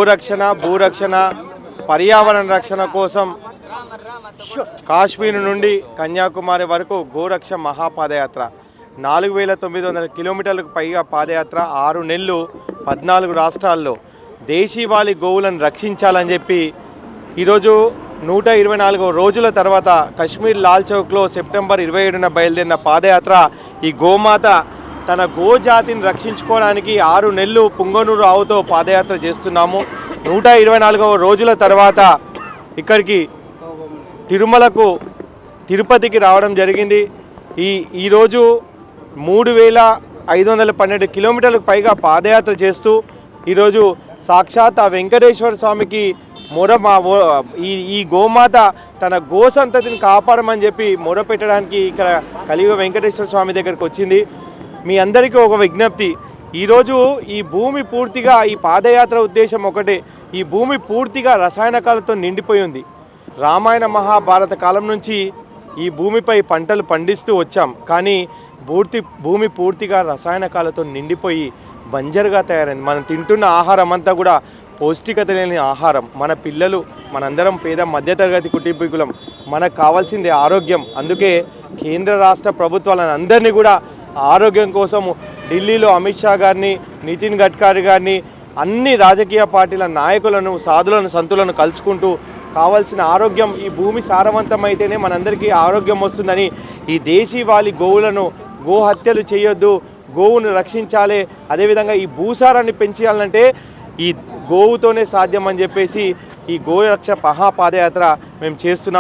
గోరక్షణ భూరక్షణ పర్యావరణ రక్షణ కోసం కాశ్మీర్ నుండి కన్యాకుమారి వరకు గోరక్ష మహాపాదయాత్ర 4900 కిలోమీటర్లకు పైగా పాదయాత్ర 6 నెలలు 14 రాష్ట్రాల్లో దేశీవాళీ గోవులను రక్షించాలని చెప్పి ఈరోజు 124 రోజుల తర్వాత కశ్మీర్ లాల్ చౌక్లో సెప్టెంబర్ 27న బయలుదేరిన పాదయాత్ర ఈ గోమాత తన గోజాతిని రక్షించుకోవడానికి 6 నెలలు పుంగనూరు ఆవుతో పాదయాత్ర చేస్తున్నాము. 124 రోజుల తర్వాత ఇక్కడికి తిరుపతికి రావడం జరిగింది. ఈరోజు 3512 కిలోమీటర్లకు పైగా పాదయాత్ర చేస్తూ ఈరోజు సాక్షాత్ ఆ వెంకటేశ్వర స్వామికి ఈ గోమాత తన గోసంతతిని కాపాడమని చెప్పి మొరపెట్టడానికి ఇక్కడ కలియుగ వెంకటేశ్వర స్వామి దగ్గరికి వచ్చింది. మీ అందరికీ ఒక విజ్ఞప్తి, ఈరోజు ఈ భూమి పూర్తిగా ఈ పాదయాత్ర ఉద్దేశం ఒకటే, ఈ భూమి పూర్తిగా రసాయనకాలతో నిండిపోయి ఉంది. రామాయణ మహాభారత కాలం నుంచి ఈ భూమిపై పంటలు పండిస్తూ వచ్చాం, కానీ భూమి పూర్తిగా రసాయనకాలతో నిండిపోయి బంజరుగా తయారైంది. మనం తింటున్న ఆహారం అంతా కూడా పౌష్టికత లేని ఆహారం. మన పిల్లలు, మనందరం పేద మధ్యతరగతి కుటుంబీకులం, మనకు కావాల్సింది ఆరోగ్యం. అందుకే కేంద్ర రాష్ట్ర ప్రభుత్వాలను అందరినీ కూడా ఆరోగ్యం కోసం ఢిల్లీలో అమిత్ షా గారిని, నితిన్ గడ్కరీ గారిని, అన్ని రాజకీయ పార్టీల నాయకులను, సాధులను, సంతులను కలుసుకుంటూ కావాల్సిన ఆరోగ్యం, ఈ భూమి సారవంతమైతేనే మనందరికీ ఆరోగ్యం వస్తుందని, ఈ దేశీవాళీ గోవులను గోహత్యలు చేయొద్దు, గోవును రక్షించాలి, అదేవిధంగా ఈ భూసారాన్ని పెంచాలంటే ఈ గోవుతోనే సాధ్యం అని చెప్పేసి ఈ గోరక్ష మహాపాదయాత్ర మేము చేస్తున్నాం.